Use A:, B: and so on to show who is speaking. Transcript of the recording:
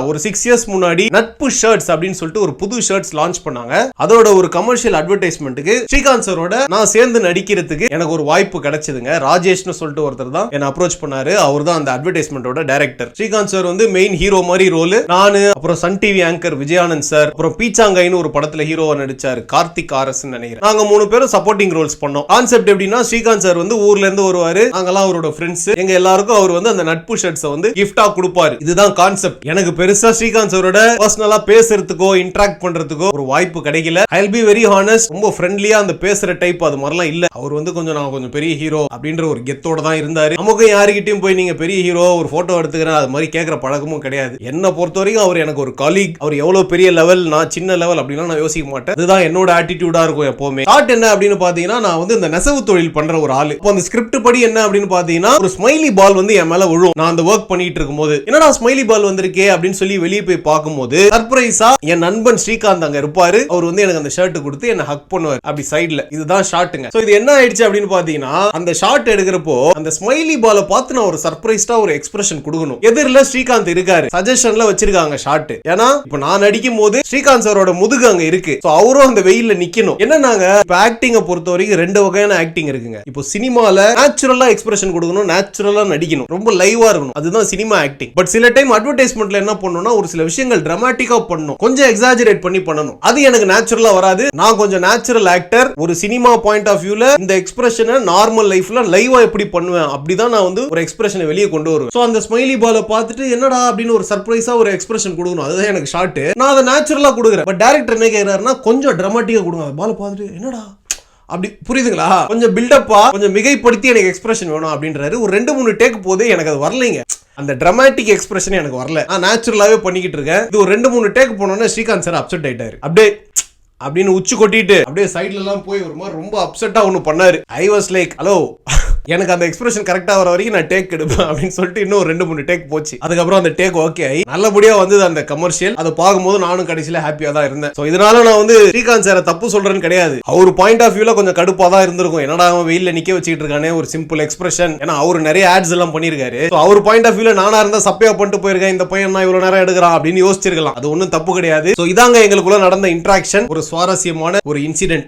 A: ஒரு 6 இயர்ஸ் முன்னாடி நட்பு ஷர்ட்ஸ் அப்படின்னு சொல்லிட்டு ஒரு புது ஷர்ட்ஸ் லான்ச் பண்ணாங்க. அதோட ஒரு கமர்ஷியல் அட்வர்டைஸ்மெண்ட்டுக்கு ஸ்ரீகாந்த் சரோட நான் சேர்ந்து நடிக்கிறதுக்கு எனக்கு ஒரு வாய்ப்பு கிடைச்சதுங்க. ராஜேஷ்னு சொல்லிட்டு ஒருத்தர் தான் என்ன அப்ரோச் பண்ணாரு. அவர் தான் அந்த அட்வர்டைஸ்மெண்டோட டைரக்டர். ஸ்ரீகாந்த் சார் வந்து மெயின் ஹீரோ மாதிரி ரோல், நானு அப்புறம் Sun TV anchor Vijayanand sir, அப்புறம் பீச்சாங்கைன்னு ஒரு படத்துல ஹீரோவா நடிச்சாரு கார்த்திக் ஆர்எஸ் நினைக்கிறேன். நாங்க 3 பேரும் சப்போர்ட்டிங் ரோல்ஸ் பண்ணோம். கான்செப்ட் எப்படின்னா ஸ்ரீகாந்த் சார் வந்து ஊர்ல இருந்து வருவாரு, நாங்கெல்லாம் அவரோட ஃப்ரெண்ட்ஸ், எங்க எல்லாருக்கும் அவர் வந்து அந்த நட்பு ஷர்ட்ஸ் வந்து கிஃப்டா கொடுப்பாரு. இதுதான் கான்செப்ட். எனக்கு பெருசா ஸ்ரீகாந்த் சாரோட பர்சனலா பேசுறதுக்கோ இன்டராக்ட் பண்றதுக்கோ ஒரு வாய்ப்பு கிடைக்கல. I will be very honest, ரொம்ப ஃப்ரெண்ட்லியா அந்த பேசுற டைப் அது மாதிரிலாம் இல்ல. அவர் வந்து நான் கொஞ்சம் பெரிய ஹீரோ அப்படின்ற ஒரு கெத்தோட தான் இருந்தாரு. நமக்கு யாருக்கிட்டையும் போய் நீங்க பெரிய ஹீரோ ஒரு போட்டோ எடுத்துக்கிறேன் அது மாதிரி கேட்கிற பழக்கமும் கிடையாது. என்ன பொறுத்த வரைக்கும் அவர் எனக்கு ஒரு காலீக். அவர் எவ்வளவு பெரிய லெவல், நான் சின்ன லெவல் அப்படின்னா நான் யோசிக்க மாட்டேன். இதுதான் என்னோட ஆட்டிடியூடா இருக்கும் எப்பவுமே. ஷார்ட் என்ன அப்படின்னு பாத்தீங்கன்னா, நான் வந்து இந்த நெசவு தொழில் பண்ற ஒரு ஆளு. இப்போ அந்த ஸ்கிரிப்ட் படி என்ன அப்படின்னு பாத்தீங்கன்னா, ஒரு ஸ்மைலி பால் வந்து என் மேல விழும். நான் அந்த ஒர்க் பண்ணிட்டு இருக்கும்போது என்னடா ஸ்மைலி பால் வந்திருக்கே அப்படின்னு சொல்லி வெளியே போய் பார்க்கும்போது சர்ப்ரைஸா என் நண்பன் ஸ்ரீகாந்த் அங்க இருப்பாரு. அவர் வந்து எனக்கு அந்த ஷர்ட் கொடுத்து என்ன ஹக் பண்ணுவார் அப்படி சைடுல. இதுதான் ஷாட்டுங்க. சோ இது என்ன ஆயிடுச்சு அப்படின்னு பாத்தீங்கன்னா, அந்த ஷாட் எடுக்கிறப்போ அந்த ஸ்மைலி பாலை பார்த்து நான் ஒரு சர்ப்ரைஸ்டா ஒரு எக்ஸ்பிரஷன் கொடுக்கணும். எதிரில ஸ்ரீகாந்த் இருக்காரு, சஜஷன்ல வச்சிருக்காங்க ஷாட். ஏன்னா இப்ப நான் நடிக்கும் போது ஸ்ரீகாந்த் சாரோட முதுகு அங்க இருக்கு. சோ அவரும் அந்த வெயில்ல நிக்கணும். என்னன்னாங்க, இப்ப ஆக்டிங்க பொறுத்த வரைக்கும் 2 வகையான ஆக்டிங் இருக்குங்க. இப்போ சினிமால நேச்சுரலா எக்ஸ்பிரஷன் கொடுக்கணும், நேச்சுரலா நடிக்கணும், ரொம்ப லைவா இருக்கணும். அதுதான் சினிமா ஆக்டிங். பட் சில டைம் அட்வர்டைஸ்மெண்ட்ல என்ன பண்ணணும்னா, ஒரு சில விஷயங்கள் டிராமாட்டிக்கா பண்ணணும், கொஞ்சம் எக்ஸாஜரேட் பண்ணி பண்ணணும். அது எனக்கு நேச்சுரலா வராது. நான் கொஞ்சம் நேச்சுரல் ஆக்டர். ஒரு சினிமா பாயிண்ட் ஆஃப் வியூல இந்த எக்ஸ்பிரஷனை நார்மல் லைஃப்ல லைவா எப்படி பண்ணுவேன் அப்படிதான் நான் வந்து ஒரு எக்ஸ்பிரஷனை வெளியே கொண்டு வருவேன். சோ அந்த ஸ்மைலி பாலை பார்த்துட்டு என்னடா அப்படின்னு ஒரு சர்ப்ரைஸா ஒரு எக்ஸ்பிரஷன் கொடுக்கணும். அதுதான் எனக்கு ஷாட். நான் அதை நேச்சுரலா கொடுக்குறேன். பட் டைரக்டர் என்ன கேக்குறாருன்னா, கொஞ்சம் டிராமாட்டிக்கா கொடுங்க. பாலை பார்த்துட்டு என்னடா அப்படி, புரியுதுங்களா? கொஞ்சம் பில்டப்பா, கொஞ்சம் மிகைப்படுத்தி எனக்கு எக்ஸ்பிரஷன் வேணும் அப்படின்றாரு. ஒரு 2-3 டேக் போது எனக்கு அது வரலைங்க. அந்த டிராமாட்டிக் எக்ஸ்பிரஷன் எனக்கு வரல. நான் நேச்சுரலாவே பண்ணிக்கிட்டு இருக்கேன். இது ஒரு 2-3 டேக் போனோன்னே ஸ்ரீகாந்த் சார் அப்செட் ஆயிட்டாரு. அப்படியே அப்படின்னு உச்சி கொட்டிட்டு அப்படியே சைட்ல எல்லாம் போய் ஒரு மாதிரி ரொம்ப அப்செட்டா ஒண்ணு பண்ணாரு. ஐ வாஸ் லைக், ஹலோ, எனக்கு அந்த எக்ஸ்பிரஷன் கரெக்டா வர வரைக்கும் நான் டேக் எடுப்பேன் அப்படின்னு சொல்லிட்டு இன்னும் 2-3 டேக் போச்சு. அதுக்கப்புறம் அந்த டேக் ஓகே ஆகி நல்லபடியா வந்தது அந்த கமர்ஷியல். அதை பார்க்கும்போது நானும் கடைசியில ஹாப்பியா தான் இருந்தேன். சோ இதனால நான் வந்து ஸ்ரீகாந்த் சாரை தப்பு சொல்றேன்னு கிடையாது. அவர் பாயிண்ட் ஆஃப் வியூல கொஞ்சம் கடுப்பா தான் இருந்திருக்கும். என்னடா அவன் வெயில்ல நிக்க வச்சுட்டு இருக்கானே, ஒரு சிம்பிள் எக்ஸ்பிரஷன். ஏன்னா அவர் நிறைய ஆட்ஸ் எல்லாம் பண்ணிருக்காரு. அவர் பாயிண்ட் ஆஃப் வியூல நானா இருந்தா சப்பையா பண்ணிட்டு போயிருக்கேன், இந்த பையன் நான் இவ்வளவு நேரம் எடுக்கிறான் அப்படின்னு யோசிச்சிருக்கலாம். அது ஒன்னும் தப்பு கிடையாது. சோ இதாங்க எங்களுக்குள்ள நடந்த இன்டராக்ஷன், ஒரு சுவாரஸ்யமான ஒரு இன்சிடென்ட்.